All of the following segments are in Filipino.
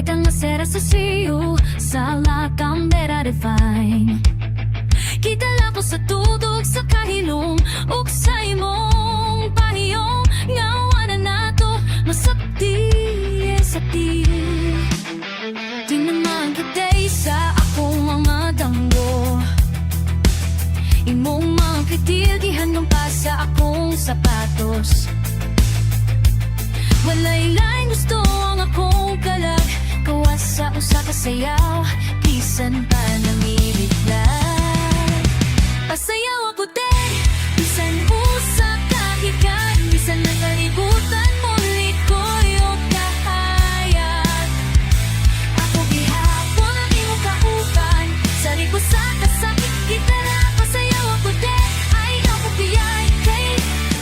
kang masera sa siyo, sala kambera define. Kita lang ko sa tutog sa kahilong, ug sa imong pahiyong, ngawa na nato, masakti, sakti. Di naman kitay sa akong mga damgo, imong mga kitilgihan nung pa sa akong sapatos. Walay lain gusto ang akong kalag, kawas sa usa ka sayaw, bisan pa namilitlag. Pasayaw ako din, bisan usa ka higan, bisan nakalibutan mo likoy o kahayag. Ako gihapon ang iyong kauban, sa liko sa kasakit kita na. Pasayaw ako din, ayaw ko biyay, kay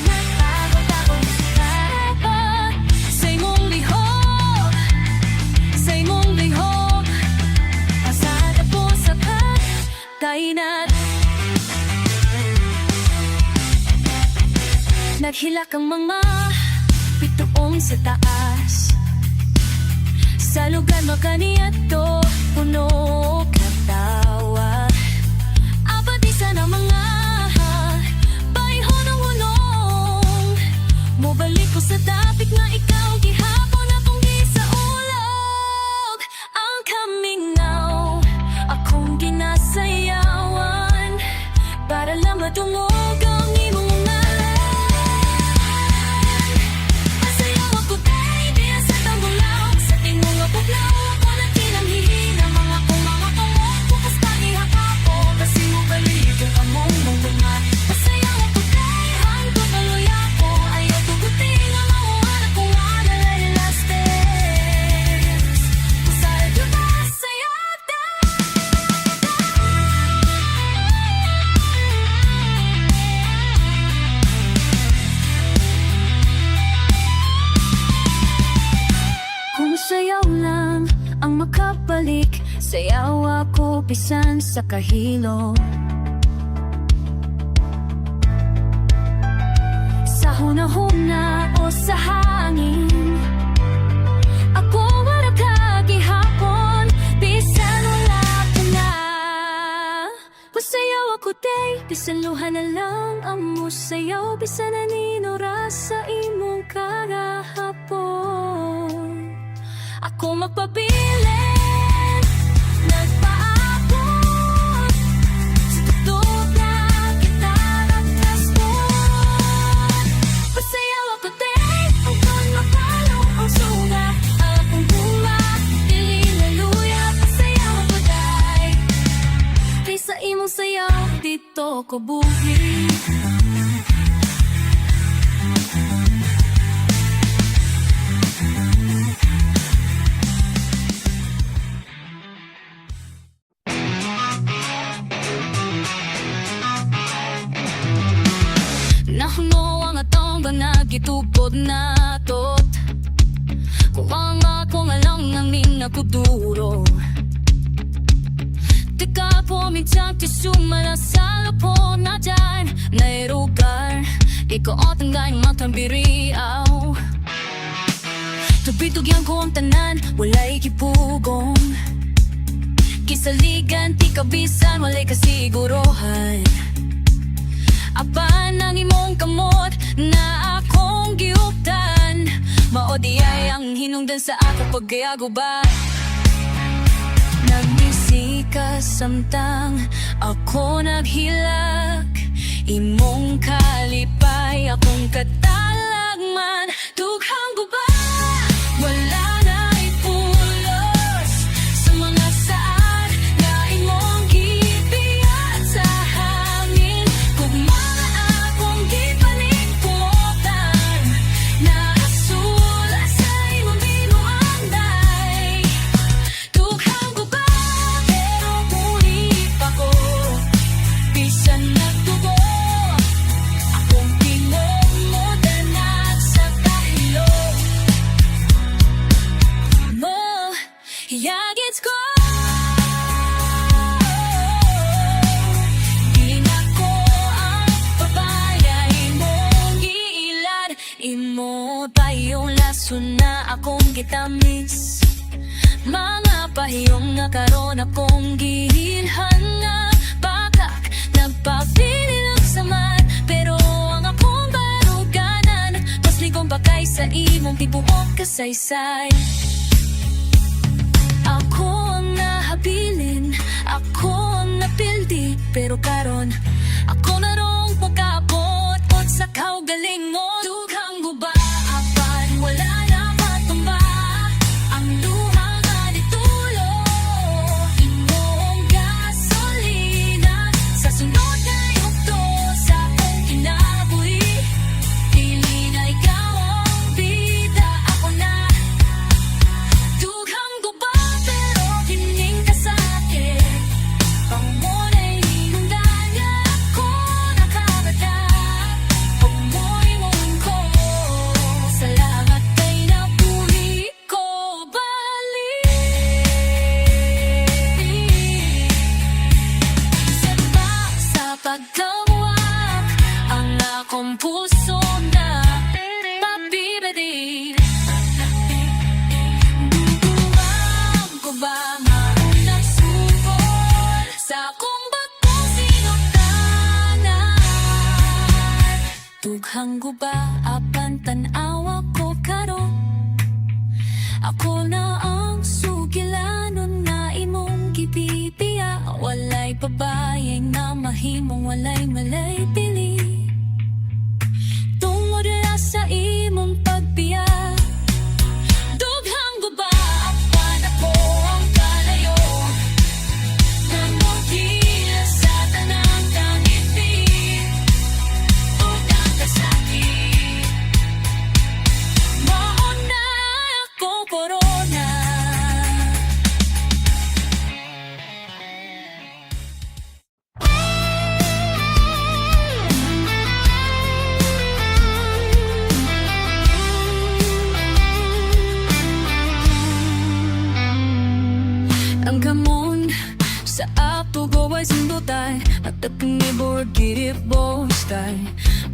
nagpagod ako sa harapan. Sa imong lihok, sa imong lihok, pasada po sa pagkainat. Naghilak ang mga pituong sa taas, sa lugar makaniyato, puno katawa. Apat isa ng mga paihonong-hunong, mubalik ko sa tapik na ikaw gihapon akong gisaulog. Ang kamingaw, akong ginasayawan, para lang matungog ang imong ngalan. Pasayaw ako kay diya sa tambulaw, sa tingong apuglaw, ako na kinamhihina mga kumangako, bukas pa ihakapo, kasi mo balik ang among mga. Pasayaw ako kay hanggang kaluya ko, ayaw tugutin ang mahuhan akong analay last days. Masaya ko ba sa'yo kung sayaw lang ang makabalik, sayaw ako bisan sa kahilo. Sa huna-huna o sa hangin, ako wala ka gihapon, bisan wala ka na. Pasayaw ako day, bisan luha na lang ang musayaw, bisan naninura sa imong karahapon. Ako magpabilin, nagpaabot, sa tutog na kita nagtrasbon. Pasayaw ako day, hanggang mapalo ang suga, akong buma, dililaluya. Pasayaw ako day, kaysa imong sayaw, dito ko buhi. Nahuno ang atong ba nagitupod na tot, kung ang ako nga lang namin nakuduro. Teka po minsan tisumala sa lapo na dyan, na irugar, ikaw o tanggay matambiriaw. Tubitugyan ko ang tanan, walay kipugong, kisaligan, ti kabisan, walay kasigurohan. Apan ang imong kamot na akong giuptan, maodi ay ang hinungdan sa ako pagkayago ba. Nagmisika samtang ako naghilak, imong kalipay akong katalagman. Tughang ko ba? Wala na ipulos sa mga saan na imong gibiyat sa hangin. Kung mga akong gipanikputan, naasula sa imong binuanday. Tughang ko ba? Pero muli pa ko, bisan nagtubo, akong pinumudanat sa kahilo mo. Yagits ko, di na ko ang papaya, imong giilad, imo pa yung laso na akong gitamis. Mga pahiyong nga karon akong gihilhan nga bakak nagpapili lang saman, pero ang akong baruganan mas ligong pa kaysa imong tibuok kasaysay. Ako ang nahabilin, ako ang napildi, pero karon ako na rong pagkaabot at sa kaugalingon. Dughang guba apan wala na matumba ang luha nga nitulo, imong gasolina sa sunod na yugto sa akong kinabuhi. Dili na ikaw ang bida, ako na. Dughang guba pero kining kasakit, pangunay hinungdan nga ako nakabata. Huwag mo'y mungko, salamat kay nabuhi ko balik. Sama sa pagkawak ang akong puso na mabibili. Duduwag ko ba maunang sukol sa akong batong sinutanan? Dughang guba apan tanawa ko karon, ako na ang sugilanon na imong gipipiya. Walay babae na mahimong walay malay pili, tungod na sa imong pagbiya. Dughang guba apan ako ang kalayo, namugila sa tanang kangipin o nakasakit. Mauna ako korona. Ang gamon sa apo ko ay sindutay at nibor giribostay.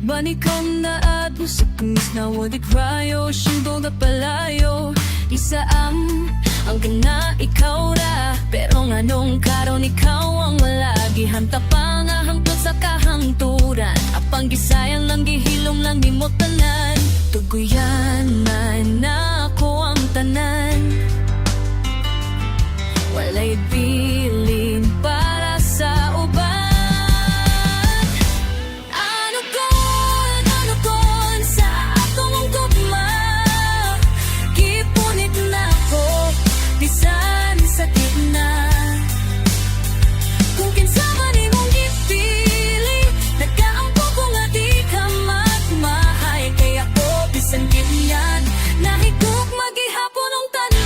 Banikam na admo sa kumis na wadi krayo, sindo na palayo. Isaam ang gana ikaw ra, pero nga nung karon ikaw ang malagi. Hanta pa nga hangtod sa kahangturan, apang gisayang lang gihilom lang ni mo tanan. Tuguyan man na ako ang tanan, walay bilin para sa uban. Ano kon sa akong gugma, gipunit na ko bisan sakit na. Kung kinsa man imong gipili, nagkaampo ko nga di ka magmahay. Kaya ko bisan ganyan, nahigog magihapon ang tanan.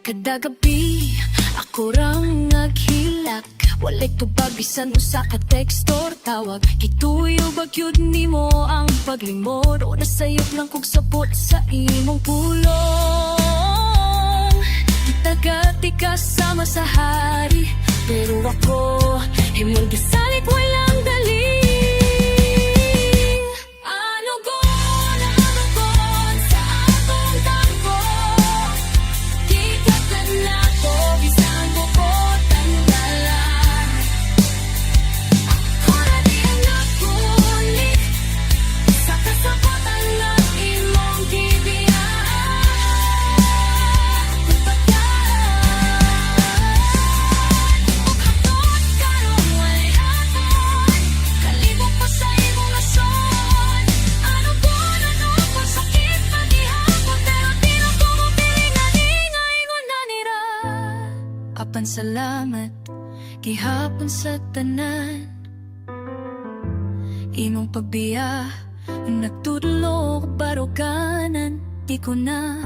Kada gabi ako rang naghilak, walay tubag bisan usa ka text or tawag. Kituyo bagyud nimo ang paglimod, o nasayop lang kog sapot sa imong pulong. Itagati ka sama sa hari, pero ako himong gisalit walang dali. Ano kon sa akong tampo, di ka na ko bisan bukod ang dalan. Ako na di ang nakulit sa kasabotan ng imong gibiyaan. Ug hatod karon walay aton, kalibog pa sa imong lason. Ano kon sakit paghihapon, pero di na ko mapili nga di nga ingon na nira. Apan salamat gihapon sa tanan, imong pagbiya nagtudlo baruganan. Di ko na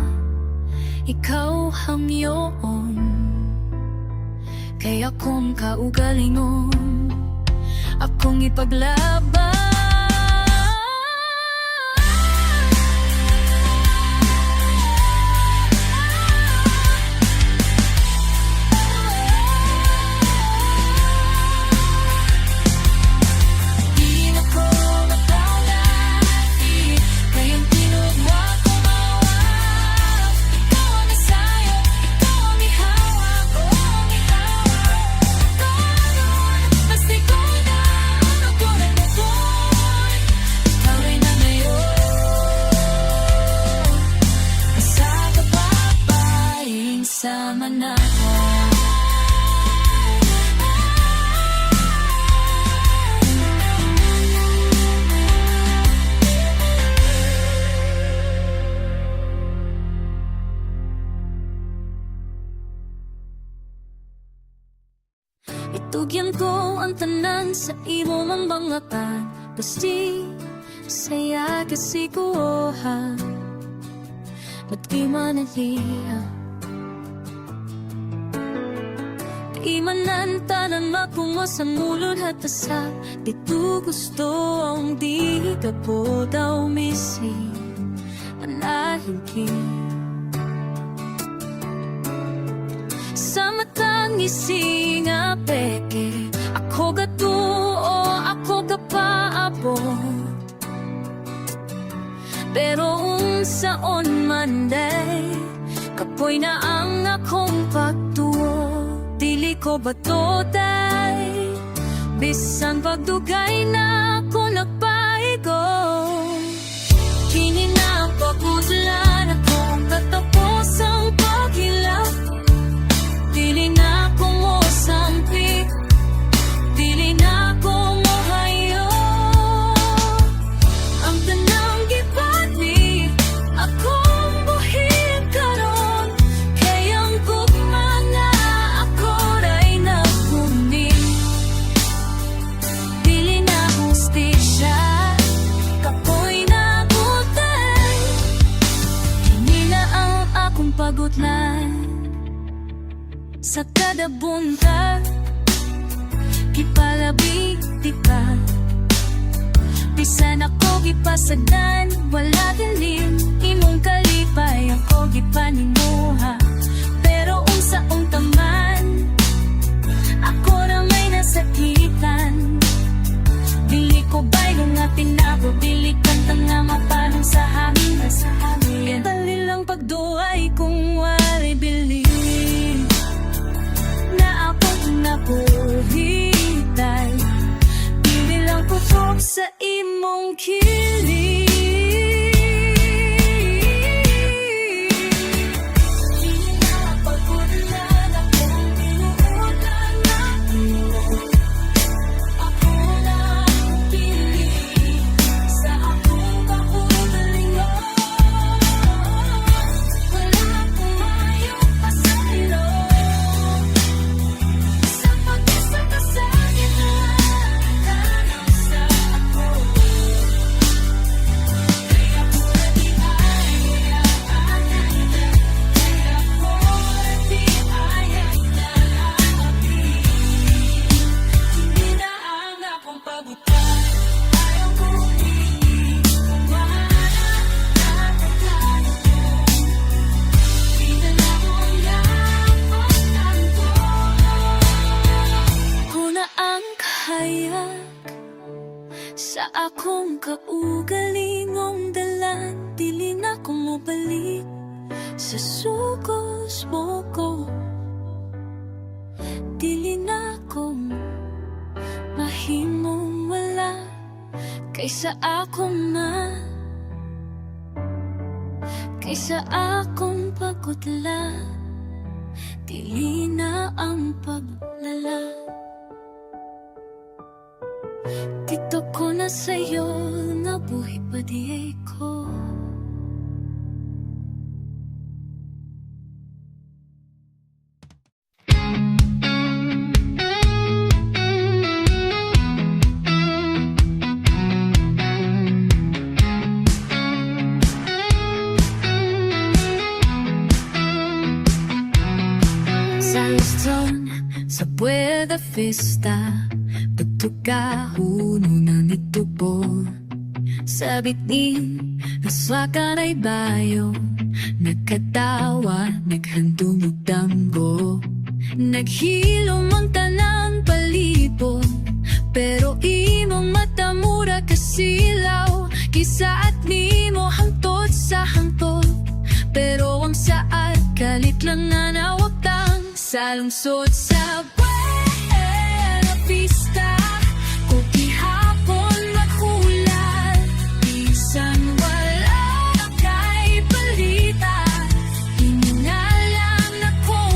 ikaw hangyoon, kaya kung kaugalingon akong ipaglaban. magsama na. Itugyan ko ang tanan sa imo mambangakan, basti saya kasi ko ha at di manaliya. Imanan tanan mapumasan mulod hatasa, dito gusto ang di ka po daw misi anahin ki. Sa matang isi nga peke, ako gatuo, ako gapaabot. Pero unsaon man day, kapoy na ang akong pagtuo. Dili ko bato day, bisan pagdugay na ako nagpaigo. Kini na ang pagudlan, akong katapos ang paghilak. Dili na ako mo sampik, dili na ako mo hayo. Ang tanang gipani, akong buhig karon. Kayang gugma nga ako ray napunin. Dili na hustisya, kapoy na gutay. Kini na ang akong pagutlan. Sa kada bunta, kipalabi di ka. Bisan ako gipasagdan, wala dilim. Imong kalipay ako gipanimuha. Pero unsaong taman, ako na may nasakitan. Dili ko bayo nga tinabo, dili kanta nga mapanong sa hangin. Dali lang pagduay kung wari believe na ako nabuhitay. Dili lang putok sa imong kilig. Dili na pagkulan akong pinuulan na iyo. Ako na ang pili sa akong kahugalingon. Wala akong mayong pasaylo. Sa pag-isa ka sa gitna, tanaw sa ako. Kaya ko na di ayayaan, kaya ko na di ayayaan. Hindi na ang akong pagutan, ayaw ko iiwanan. Nakatalo ko, di na lang ko yapon ko. Kuna ang kahayag sa akong kaugalingong dalan. Dili na ko mabalik sa sugos mo ko. Dili na ko mahimong wala kaysa akong kaysa akong pagkutla. Dili na ang paglala. Dito ko na sa'yo nga buhi pa di ko. Sa Luzon, sa Buena Vista, pagtukahuno ng itubo. Sa bitnin, naswakan ay bayo, nagkatawa, naghandong damgo. Naghilom ang tanang palibot, pero imong mata mura kasilaw. Kisa at nimo hangtod sa hangtod, pero ang saat kalit lang na nawagtang. Sa lungsod sa Buena Vista, kung ihapon maghulat, bisan wala kay balita. Hinalang ako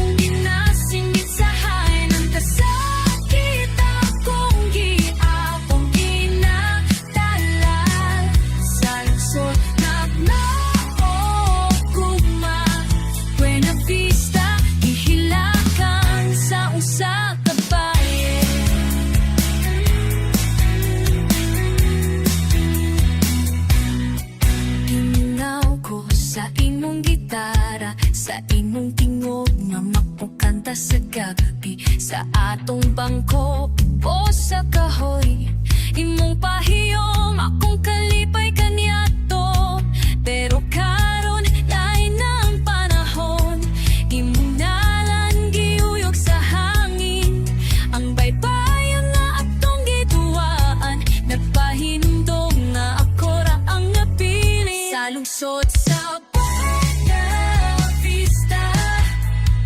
sa imong tingog nga makukanta sa gagabi sa atong bangko o sa kahoy. Imong pahiyom akong kalipay kanyato, pero karon lain ang panahon. Imong nalan giuyog sa hangin, ang baybayon na atong gituwaan. Nagpahindog nga ako ra ang napili sa lungsod sa Buena Vista.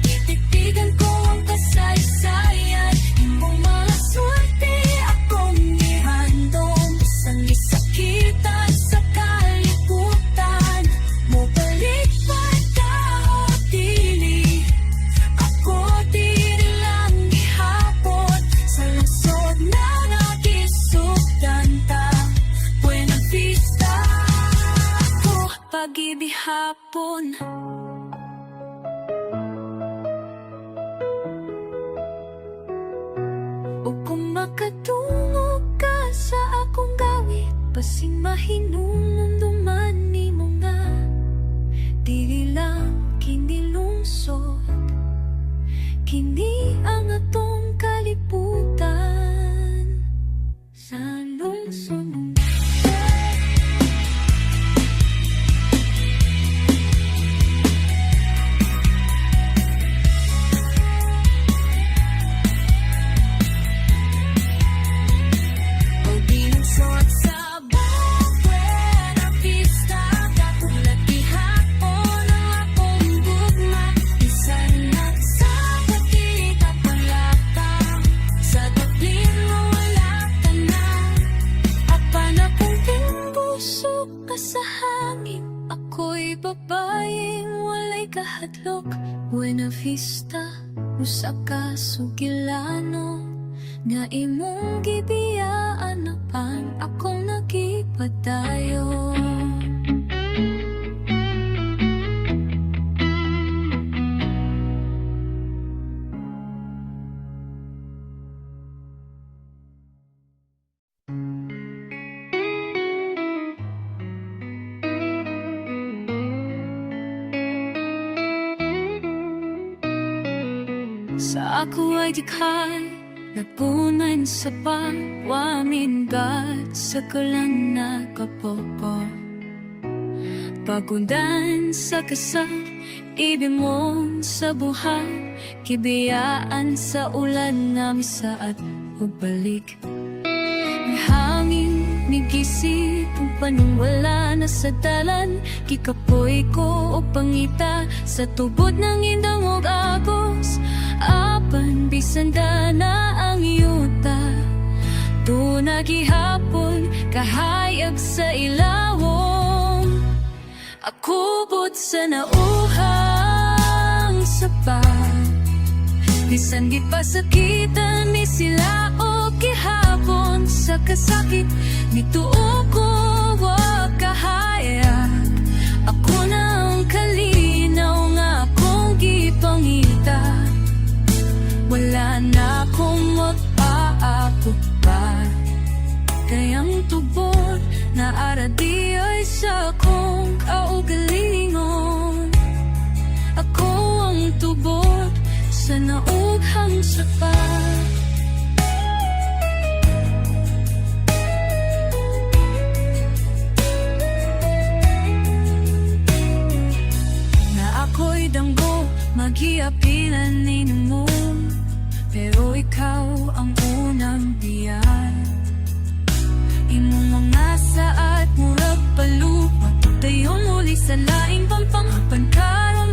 Tititigan ko ang kasaysayan, imong mga swerte akong ihandong. Sang gisakitan sa kalibutan, mo balik pa tao dili. Ako dili lang gihapon sa lungsod na nagisugdan ta. Buena Vista ko pag-ibig-hapon. O kung makatungo ka sa akong gawit, pasing mahinumduman nimo nga dili lang kini lungsod, kini ang atong kalibutan sa lungsod mo. Pag-ilusot sa Buena Vista, katulad gihapon ang akong gugma. Bisan na sa pagkita palatang, sa daplin mo wala ka na. Apan akong pinbusok ka sa hangin, ako'y babaeng walay kahadlok. Buena Vista, usa ka sugilano nga imong gibiyaan apan akong nagipadayon. Sa ako ay dikhay, napunan sa pagwamin gat sa kalang nakapopo. Pagundan sa kasal, ibig mong sa buhay, kibiyaan sa ulan na misaat o balik. May hangin, may gisip, kung panungwala na sa dalan, kikapoy ko o pangita sa tubod ng indang og agos. Apan bisanda na ang yuta, tuna gihapon kahayag sa ilawom. Ako bot sa nauhang sapat, bisan di pa sakitan ni sila o gihapon. Sa kasakit nituo ko wa kahaya, ako na ang kalinaw nga akong gipangita. Wala na akong mag-aabot pa, kayang tubod na aradi ay sa akong kaugalingon. Ako ang tubod sa naughang sapat. Na ako'y danggo, maghiapilan ninyo, pero ikaw ang unang diyan. Imong mga saat murag palupa, dayon muli sa laing pampang. Karon